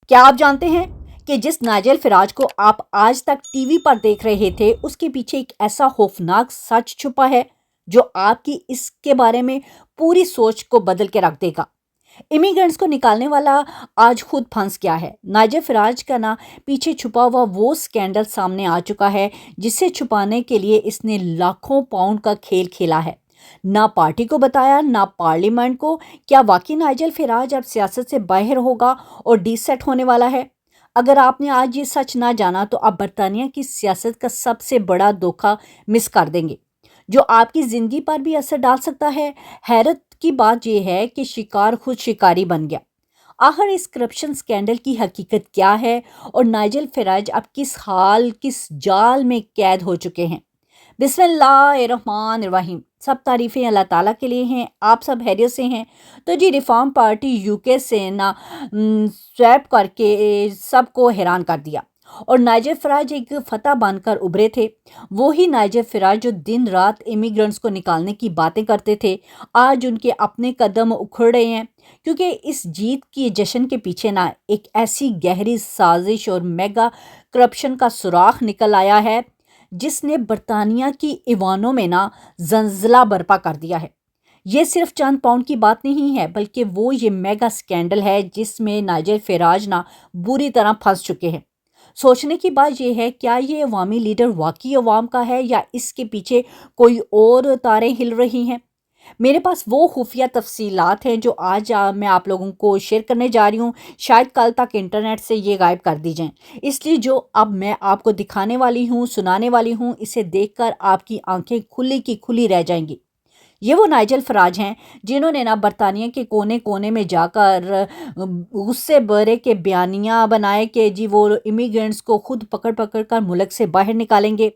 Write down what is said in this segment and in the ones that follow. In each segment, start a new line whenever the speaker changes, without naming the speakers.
کیا آپ جانتے ہیں کہ جس نائجل فراج کو آپ آج تک ٹی وی پر دیکھ رہے تھے اس کے پیچھے ایک ایسا خوفناک سچ چھپا ہے جو آپ کی اس کے بارے میں پوری سوچ کو بدل کے رکھ دے گا۔ امیگرنٹس کو نکالنے والا آج خود پھنس گیا ہے۔ نائجل فراج کا پیچھے چھپا ہوا وہ سکینڈل سامنے آ چکا ہے جسے چھپانے کے لیے اس نے لاکھوں پاؤنڈ کا کھیل کھیلا ہے۔ نہ پارٹی کو بتایا نہ پارلیمنٹ کو۔ کیا واقعی نائجل فراج اب سیاست سے باہر ہوگا اور ڈی سیٹ ہونے والا ہے؟ اگر آپ نے آج یہ سچ نہ جانا تو آپ برطانیہ کی سیاست کا سب سے بڑا دھوکہ مس کر دیں گے جو آپ کی زندگی پر بھی اثر ڈال سکتا ہے۔ حیرت کی بات یہ ہے کہ شکار خود شکاری بن گیا۔ آخر اس کرپشن سکینڈل کی حقیقت کیا ہے اور نائجل فراج اب کس حال کس جال میں قید ہو چکے ہیں؟ بسم اللہ الرحمن الرحیم۔ سب تعریفیں اللہ تعالیٰ کے لیے ہیں۔ آپ سب خیریت سے ہیں؟ تو جی ریفارم پارٹی یو کے سے سویپ کر کے سب کو حیران کر دیا اور نائجل فراج ایک فتح بن کر ابھرے تھے۔ وہی نائجل فراج جو دن رات امیگرنٹس کو نکالنے کی باتیں کرتے تھے، آج ان کے اپنے قدم اکھڑ رہے ہیں، کیونکہ اس جیت کی جشن کے پیچھے ایک ایسی گہری سازش اور میگا کرپشن کا سراغ نکل آیا ہے جس نے برطانیہ کی ایوانوں میں زلزلہ برپا کر دیا ہے۔ یہ صرف چند پاؤنڈ کی بات نہیں ہے بلکہ وہ یہ میگا سکینڈل ہے جس میں نائجل فراج بری طرح پھنس چکے ہیں۔ سوچنے کی بات یہ ہے، کیا یہ عوامی لیڈر واقعی عوام کا ہے یا اس کے پیچھے کوئی اور تاریں ہل رہی ہیں؟ میرے پاس وہ خفیہ تفصیلات ہیں جو آج میں آپ لوگوں کو شیئر کرنے جا رہی ہوں۔ شاید کل تک انٹرنیٹ سے یہ غائب کر دی جائیں، اس لیے جو اب میں آپ کو دکھانے والی ہوں، سنانے والی ہوں، اسے دیکھ کر آپ کی آنکھیں کھلی کی کھلی رہ جائیں گی۔ یہ وہ نائجل فراج ہیں جنہوں نے برطانیہ کے کونے کونے میں جا کر غصے بھرے کے بیانیہ بنائے کہ جی وہ امیگرنٹس کو خود پکڑ پکڑ کر ملک سے باہر نکالیں گے۔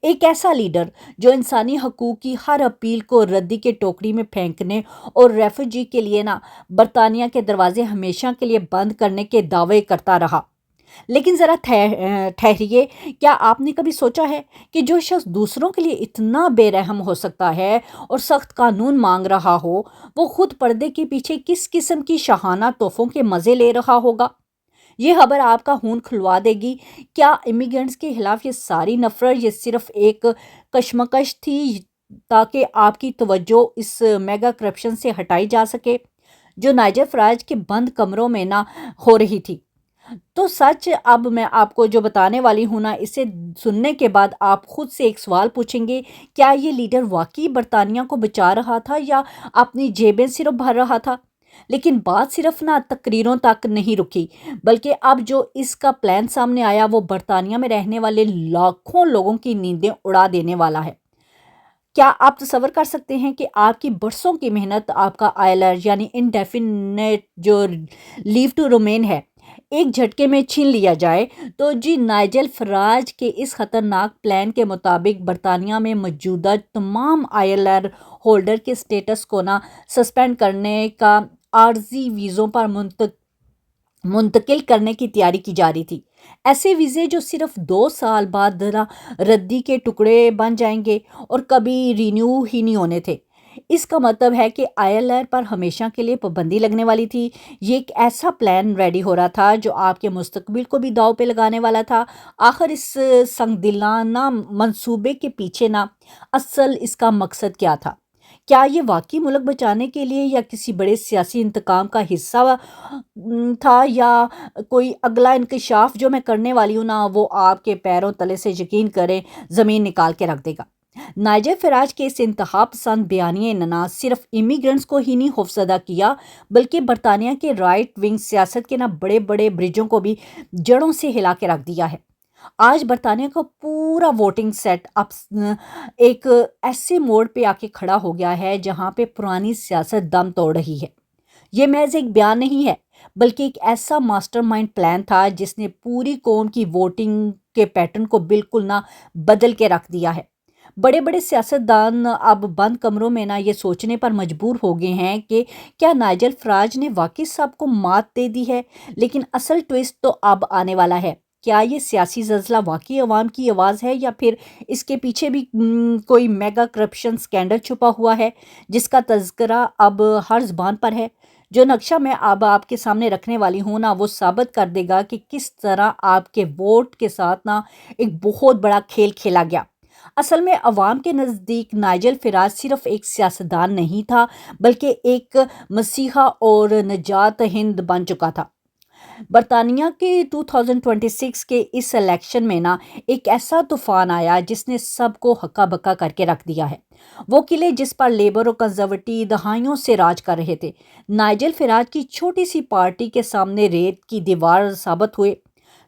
ایک ایسا لیڈر جو انسانی حقوق کی ہر اپیل کو ردی کے ٹوکری میں پھینکنے اور ریفیوجی کے لیے برطانیہ کے دروازے ہمیشہ کے لیے بند کرنے کے دعوے کرتا رہا۔ لیکن ذرا ٹھہریے، کیا آپ نے کبھی سوچا ہے کہ جو شخص دوسروں کے لیے اتنا بے رحم ہو سکتا ہے اور سخت قانون مانگ رہا ہو، وہ خود پردے کے پیچھے کس قسم کی شاہانہ تحفوں کے مزے لے رہا ہوگا؟ یہ خبر آپ کا خون کھلوا دے گی۔ کیا امیگرنٹس کے خلاف یہ ساری نفرت یہ صرف ایک کشمکش تھی تاکہ آپ کی توجہ اس میگا کرپشن سے ہٹائی جا سکے جو نائجل فراج کے بند کمروں میں ہو رہی تھی؟ تو سچ اب میں آپ کو جو بتانے والی ہوں اسے سننے کے بعد آپ خود سے ایک سوال پوچھیں گے، کیا یہ لیڈر واقعی برطانیہ کو بچا رہا تھا یا اپنی جیبیں صرف بھر رہا تھا؟ لیکن بات صرف تقریروں تک نہیں رکی، بلکہ اب جو اس کا پلان سامنے آیا وہ برطانیہ میں رہنے والے لاکھوں لوگوں کی نیندیں اڑا دینے والا ہے۔ کیا آپ تصور کر سکتے ہیں کہ آپ کی برسوں کی محنت، آپ کا ILR یعنی انڈیفینیٹ جو لیو ٹو ریمین ہے، ایک جھٹکے میں چھین لیا جائے؟ تو جی نائجل فراج کے اس خطرناک پلان کے مطابق برطانیہ میں موجودہ تمام ILR ہولڈر کے سٹیٹس کو سسپینڈ کرنے کا عارضی ویزوں پر منتقل کرنے کی تیاری کی جا رہی تھی۔ ایسے ویزے جو صرف 2 سال بعد ردی کے ٹکڑے بن جائیں گے اور کبھی رینیو ہی نہیں ہونے تھے۔ اس کا مطلب ہے کہ ILR پر ہمیشہ کے لیے پابندی لگنے والی تھی۔ یہ ایک ایسا پلان ریڈی ہو رہا تھا جو آپ کے مستقبل کو بھی داؤ پہ لگانے والا تھا۔ آخر اس سنگ دلانہ منصوبے کے پیچھے اصل اس کا مقصد کیا تھا؟ کیا یہ واقعی ملک بچانے کے لیے یا کسی بڑے سیاسی انتقام کا حصہ تھا، یا کوئی اگلا انکشاف جو میں کرنے والی ہوں وہ آپ کے پیروں تلے سے یقین کریں زمین نکال کے رکھ دے گا؟ نائجل فراج کے اس انتہا پسند بیانیے نے صرف امیگرنٹس کو ہی نہیں خوفزدہ کیا بلکہ برطانیہ کے رائٹ ونگ سیاست کے بڑے بڑے برجوں کو بھی جڑوں سے ہلا کے رکھ دیا ہے۔ آج برطانیہ کا پورا ووٹنگ سیٹ اب ایک ایسے موڑ پہ آ کے کھڑا ہو گیا ہے جہاں پہ پرانی سیاست دم توڑ رہی ہے۔ یہ محض ایک بیان نہیں ہے بلکہ ایک ایسا ماسٹر مائنڈ پلان تھا جس نے پوری قوم کی ووٹنگ کے پیٹرن کو بالکل بدل کے رکھ دیا ہے۔ بڑے بڑے سیاستدان اب بند کمروں میں یہ سوچنے پر مجبور ہو گئے ہیں کہ کیا نائجل فراج نے واقعی سب کو مات دے دی ہے؟ لیکن اصل ٹوئسٹ تو اب آنے والا ہے۔ کیا یہ سیاسی زلزلہ واقعی عوام کی آواز ہے یا پھر اس کے پیچھے بھی کوئی میگا کرپشن سکینڈل چھپا ہوا ہے جس کا تذکرہ اب ہر زبان پر ہے؟ جو نقشہ میں اب آپ کے سامنے رکھنے والی ہوں نا، وہ ثابت کر دے گا کہ کس طرح آپ کے ووٹ کے ساتھ نا ایک بہت بڑا کھیل کھیلا گیا۔ اصل میں عوام کے نزدیک نائجل فراج صرف ایک سیاستدان نہیں تھا، بلکہ ایک مسیحا اور نجات ہند بن چکا تھا۔ برطانیہ کے 2026 کے اس الیکشن میں نا ایک ایسا طوفان آیا جس نے سب کو ہکا بکا کر کے رکھ دیا ہے۔ وہ قلعے جس پر لیبر اور کنزرویٹو دہائیوں سے راج کر رہے تھے، نائجل فراج کی چھوٹی سی پارٹی کے سامنے ریت کی دیوار ثابت ہوئے۔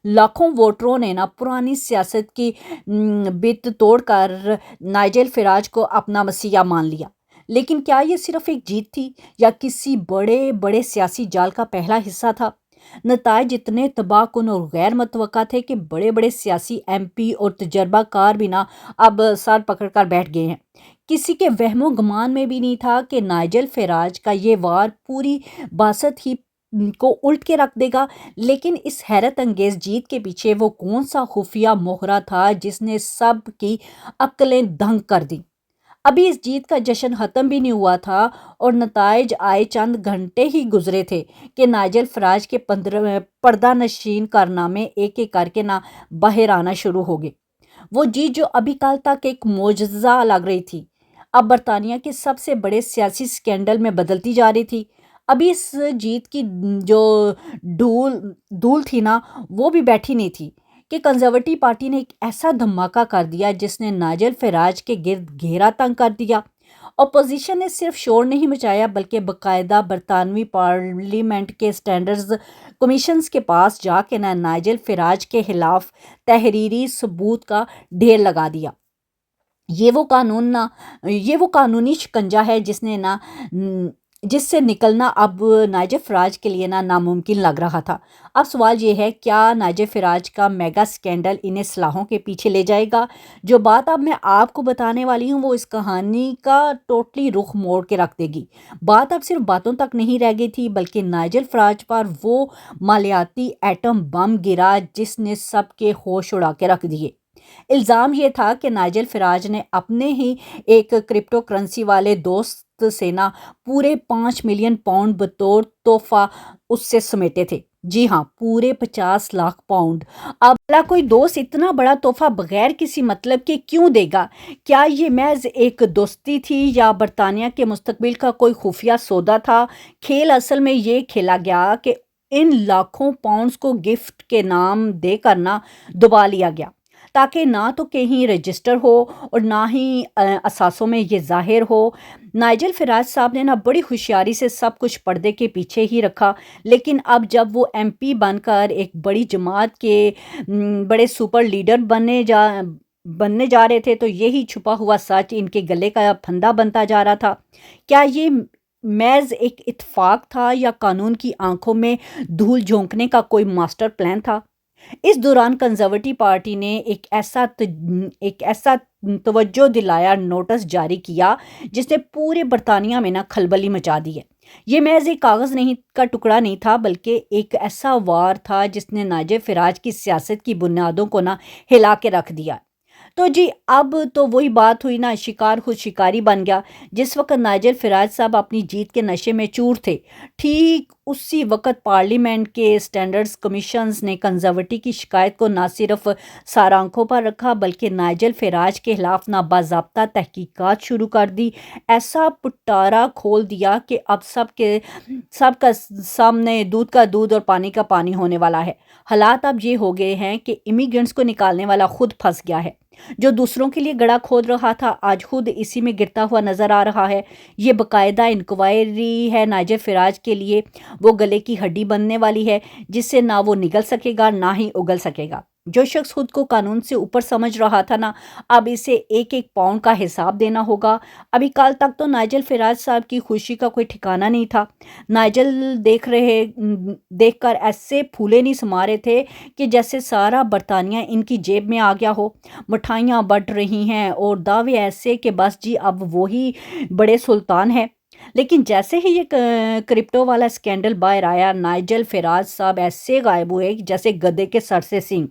لاکھوں ووٹروں نے نا پرانی سیاست کی بت توڑ کر نائجل فراج کو اپنا مسیحا مان لیا۔ لیکن کیا یہ صرف ایک جیت تھی یا کسی بڑے سیاسی جال کا پہلا حصہ تھا؟ نتائج اتنے تباہ کن اور غیر متوقع تھے کہ بڑے سیاسی ایم پی اور تجربہ کار بھی نا اب سر پکڑ کر بیٹھ گئے ہیں۔ کسی کے وہم و گمان میں بھی نہیں تھا کہ نائجل فراج کا یہ وار پوری باسط ہی کو الٹ کے رکھ دے گا۔ لیکن اس حیرت انگیز جیت کے پیچھے وہ کون سا خفیہ موہرا تھا جس نے سب کی عقلیں دنگ کر دی؟ ابھی اس جیت کا جشن ختم بھی نہیں ہوا تھا اور نتائج آئے چند گھنٹے ہی گزرے تھے کہ نائجل فراج کے پردہ نشین کارنامے ایک ایک کر کے نا باہر آنا شروع ہو گئے۔ وہ جیت جو ابھی کل تک ایک معجزہ لگ رہی تھی، اب برطانیہ کے سب سے بڑے سیاسی سکینڈل میں بدلتی جا رہی تھی۔ ابھی اس جیت کی جو دھول تھی نا وہ بھی بیٹھی نہیں تھی کہ کنزرویٹو پارٹی نے ایک ایسا دھماکہ کر دیا جس نے نائجل فراج کے گرد گھیرا تنگ کر دیا۔ اپوزیشن نے صرف شور نہیں مچایا بلکہ باقاعدہ برطانوی پارلیمنٹ کے اسٹینڈرڈز کمیشنز کے پاس جا کے نائجل فراج کے خلاف تحریری ثبوت کا ڈھیر لگا دیا۔ یہ وہ قانونی شکنجہ ہے جس سے نکلنا اب نائجل فراج کے لیے ناممکن لگ رہا تھا۔ اب سوال یہ ہے، کیا نائجل فراج کا میگا سکینڈل انہیں صلاحوں کے پیچھے لے جائے گا؟ جو بات اب میں آپ کو بتانے والی ہوں وہ اس کہانی کا ٹوٹلی رخ موڑ کے رکھ دے گی۔ بات اب صرف باتوں تک نہیں رہ گئی تھی بلکہ نائجل فراج پر وہ مالیاتی ایٹم بم گرا جس نے سب کے ہوش اڑا کے رکھ دیے۔ الزام یہ تھا کہ نائجل فراج نے اپنے ہی ایک کرپٹو کرنسی والے دوست سے پورے 5 ملین پاؤنڈ بطور تحفہ اس سے سمیٹے تھے۔ جی ہاں، پورے 50 لاکھ پاؤنڈ۔ اب کوئی دوست اتنا بڑا تحفہ بغیر کسی مطلب کے کیوں دے گا؟ کیا یہ محض ایک دوستی تھی یا برطانیہ کے مستقبل کا کوئی خفیہ سودا تھا؟ کھیل اصل میں یہ کھیلا گیا کہ ان لاکھوں پاؤنڈز کو گفٹ کے نام دے کر دبا لیا گیا تاکہ نہ تو کہیں رجسٹر ہو اور نہ ہی اثاثوں میں یہ ظاہر ہو۔ نائجل فراج صاحب نے بڑی ہوشیاری سے سب کچھ پردے کے پیچھے ہی رکھا، لیکن اب جب وہ ایم پی بن کر ایک بڑی جماعت کے بڑے سپر لیڈر بننے جا رہے تھے تو یہی چھپا ہوا سچ ان کے گلے کا پھندا بنتا جا رہا تھا۔ کیا یہ محض ایک اتفاق تھا یا قانون کی آنکھوں میں دھول جھونکنے کا کوئی ماسٹر پلان تھا؟ اس دوران کنزرویٹو پارٹی نے ایک ایسا توجہ دلایا نوٹس جاری کیا جس نے پورے برطانیہ میں کھلبلی مچا دی ہے۔ یہ محض ایک کاغذ کا ٹکڑا نہیں تھا بلکہ ایک ایسا وار تھا جس نے نائجل فراج کی سیاست کی بنیادوں کو ہلا کے رکھ دیا۔ تو جی اب تو وہی بات ہوئی شکار خود شکاری بن گیا۔ جس وقت نائجل فراج صاحب اپنی جیت کے نشے میں چور تھے، ٹھیک اسی وقت پارلیمنٹ کے اسٹینڈرڈز کمیشنز نے کنزرویٹو کی شکایت کو نہ صرف سار آنکھوں پر رکھا بلکہ نائجل فراج کے خلاف باضابطہ تحقیقات شروع کر دی۔ ایسا پٹارا کھول دیا کہ اب سب کا سامنے دودھ کا دودھ اور پانی کا پانی ہونے والا ہے۔ حالات اب یہ ہو گئے ہیں کہ امیگرنٹس کو نکالنے والا خود پھنس گیا ہے۔ جو دوسروں کے لیے گڑھا کھود رہا تھا آج خود اسی میں گرتا ہوا نظر آ رہا ہے۔ یہ باقاعدہ انکوائری ہے نائجل فراج کے لیے، وہ گلے کی ہڈی بننے والی ہے جس سے نہ وہ نگل سکے گا نہ ہی اگل سکے گا۔ جو شخص خود کو قانون سے اوپر سمجھ رہا تھا اب اسے ایک ایک پاؤنڈ کا حساب دینا ہوگا۔ ابھی کل تک تو نائجل فراج صاحب کی خوشی کا کوئی ٹھکانہ نہیں تھا۔ نائجل دیکھ کر ایسے پھولے نہیں سما رہے تھے کہ جیسے سارا برطانیہ ان کی جیب میں آ گیا ہو۔ مٹھائیاں بٹ رہی ہیں اور دعوے ایسے کہ بس جی اب وہی بڑے سلطان ہے۔ لیکن جیسے ہی یہ کرپٹو والا سکینڈل باہر آیا، نائجل فراج صاحب ایسے غائب ہوئے جیسے گدھے کے سر سے سینگ۔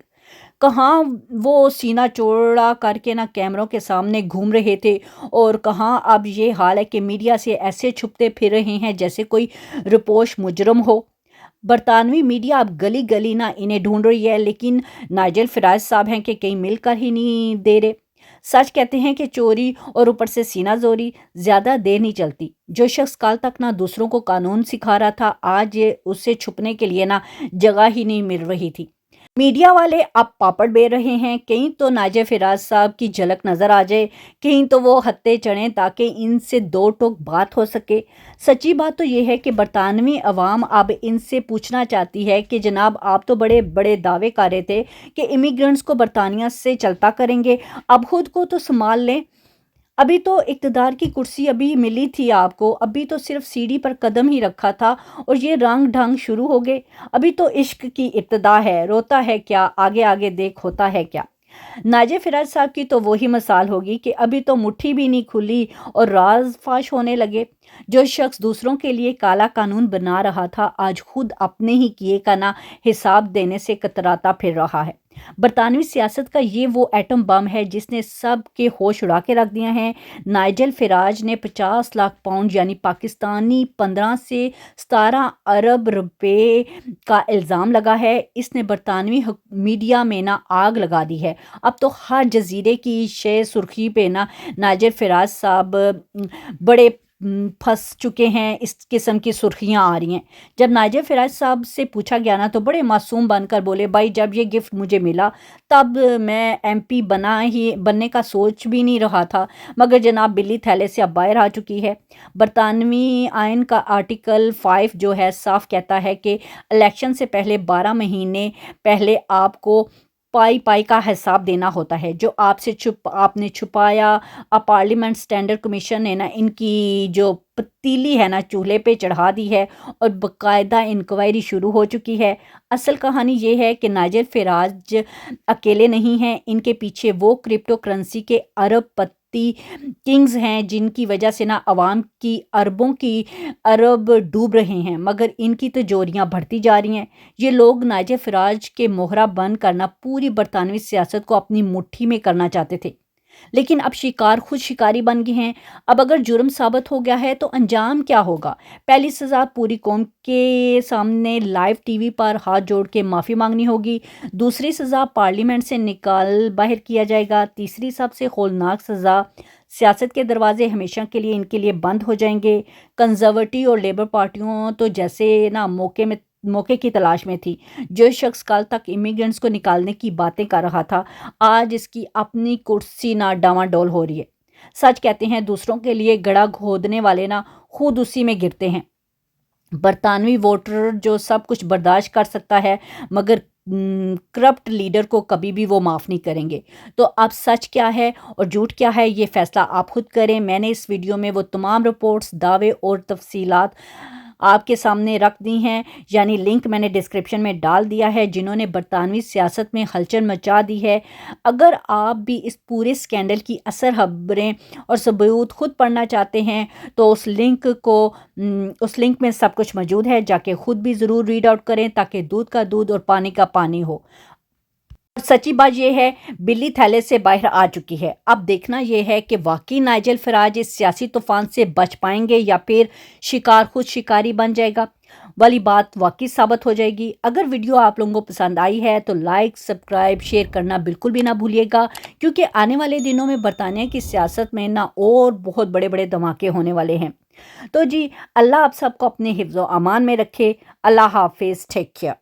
کہاں وہ سینہ چوڑا کر کے نا کیمروں کے سامنے گھوم رہے تھے، اور کہاں اب یہ حال ہے کہ میڈیا سے ایسے چھپتے پھر رہے ہیں جیسے کوئی رپوش مجرم ہو۔ برطانوی میڈیا اب گلی گلی نہ انہیں ڈھونڈ رہی ہے، لیکن نائجل فراج صاحب ہیں کہ کہیں مل کر ہی نہیں دے رہے۔ سچ کہتے ہیں کہ چوری اور اوپر سے سینہ زوری زیادہ دیر نہیں چلتی۔ جو شخص کل تک نہ دوسروں کو قانون سکھا رہا تھا، آج اسے چھپنے کے لیے نہ جگہ ہی نہیں مل رہی تھی۔ میڈیا والے اب پاپڑ بیل رہے ہیں، کہیں تو نائجل فراج صاحب کی جھلک نظر آ جائے، کہیں تو وہ ہتھے چڑھیں تاکہ ان سے دو ٹوک بات ہو سکے۔ سچی بات تو یہ ہے کہ برطانوی عوام اب ان سے پوچھنا چاہتی ہے کہ جناب آپ تو بڑے بڑے دعوے کر رہے تھے کہ امیگرنٹس کو برطانیہ سے چلتا کریں گے، اب خود کو تو سنبھال لیں۔ ابھی تو اقتدار کی کرسی ابھی ملی تھی آپ کو، ابھی تو صرف سیڑھی پر قدم ہی رکھا تھا اور یہ رنگ ڈھنگ شروع ہو گئے۔ ابھی تو عشق کی ابتدا ہے، روتا ہے کیا، آگے آگے دیکھ ہوتا ہے کیا۔ نائجل فراج صاحب کی تو وہی مثال ہوگی کہ ابھی تو مٹھی بھی نہیں کھلی اور راز فاش ہونے لگے۔ جو شخص دوسروں کے لیے کالا قانون بنا رہا تھا، آج خود اپنے ہی کیے کا نہ حساب دینے سے کتراتا پھر رہا ہے۔ برطانوی سیاست کا یہ وہ ایٹم بم ہے جس نے سب کے ہوش اڑا کے رکھ دیا ہے۔ نائجل فراج نے 50 لاکھ پاؤنڈ یعنی پاکستانی 15 سے 17 ارب روپے کا الزام لگا ہے۔ اس نے برطانوی میڈیا میں نہ آگ لگا دی ہے۔ اب تو ہر جزیرے کی شے سرخی پہ نہ نائجل فراج صاحب بڑے پھنس چکے ہیں، اس قسم کی سرخیاں آ رہی ہیں۔ جب نائجل فراج صاحب سے پوچھا گیا نا تو بڑے معصوم بن کر بولے، بھائی جب یہ گفٹ مجھے ملا تب میں ایم پی بننے کا سوچ بھی نہیں رہا تھا، مگر جناب بلی تھیلے سے اب باہر آ چکی ہے۔ برطانوی آئین کا آرٹیکل 5 جو ہے صاف کہتا ہے کہ الیکشن سے پہلے 12 مہینے پہلے آپ کو پائی کا حساب دینا ہوتا ہے۔ جو آپ نے چھپایا، اب پارلیمنٹ اسٹینڈرڈ کمیشن نے نا ان کی جو پتیلی ہے نا چولہے پہ چڑھا دی ہے اور باقاعدہ انکوائری شروع ہو چکی ہے۔ اصل کہانی یہ ہے کہ نائجل فراج اکیلے نہیں ہیں، ان کے پیچھے وہ کرپٹو کرنسی کے ارب پتی کنگز ہیں جن کی وجہ سے نا عوام کی اربوں کی ارب ڈوب رہے ہیں، مگر ان کی تجوریاں بڑھتی جا رہی ہیں۔ یہ لوگ نائجل فراج کے مہرہ بند کرنا پوری برطانوی سیاست کو اپنی مٹھی میں کرنا چاہتے تھے، لیکن اب شکار خود شکاری بن گئے ہیں۔ اب اگر جرم ثابت ہو گیا ہے تو انجام کیا ہوگا؟ پہلی سزا پوری قوم کے سامنے لائیو ٹی وی پر ہاتھ جوڑ کے معافی مانگنی ہوگی، دوسری سزا پارلیمنٹ سے نکال باہر کیا جائے گا، تیسری سب سے ہولناک سزا سیاست کے دروازے ہمیشہ کے لیے ان کے لیے بند ہو جائیں گے۔ کنزرویٹو اور لیبر پارٹیوں تو جیسے نا موقع کی تلاش میں تھی۔ جو شخص کل تک امیگرنٹس کو نکالنے کی باتیں کر رہا تھا، آج اس کی اپنی کرسی نہ ڈاواڈول ہو رہی ہے۔ سچ کہتے ہیں دوسروں کے لیے گڑھا کھودنے والے نہ خود اسی میں گرتے ہیں۔ برطانوی ووٹر جو سب کچھ برداشت کر سکتا ہے مگر کرپٹ لیڈر کو کبھی بھی وہ معاف نہیں کریں گے۔ تو اب سچ کیا ہے اور جھوٹ کیا ہے، یہ فیصلہ آپ خود کریں۔ میں نے اس ویڈیو میں وہ تمام رپورٹس، دعوے اور تفصیلات آپ کے سامنے رکھ دی ہیں، یعنی لنک میں نے ڈسکرپشن میں ڈال دیا ہے، جنہوں نے برطانوی سیاست میں ہلچل مچا دی ہے۔ اگر آپ بھی اس پورے سکینڈل کی اثر خبریں اور ثبوت خود پڑھنا چاہتے ہیں تو اس لنک میں سب کچھ موجود ہے، جا کے خود بھی ضرور ریڈ آؤٹ کریں تاکہ دودھ کا دودھ اور پانی کا پانی ہو۔ سچی بات یہ ہے بلی تھیلے سے باہر آ چکی ہے۔ اب دیکھنا یہ ہے کہ واقعی نائجل فراج اس سیاسی طوفان سے بچ پائیں گے یا پھر شکار خود شکاری بن جائے گا والی بات واقعی ثابت ہو جائے گی۔ اگر ویڈیو آپ لوگوں کو پسند آئی ہے تو لائک، سبسکرائب، شیئر کرنا بالکل بھی نہ بھولیے گا، کیونکہ آنے والے دنوں میں برطانیہ کی سیاست میں نہ اور بہت بڑے بڑے دھماکے ہونے والے ہیں۔ تو جی اللہ آپ سب کو اپنے حفظ و امان میں رکھے۔ اللہ حافظ، ٹیک کیئر۔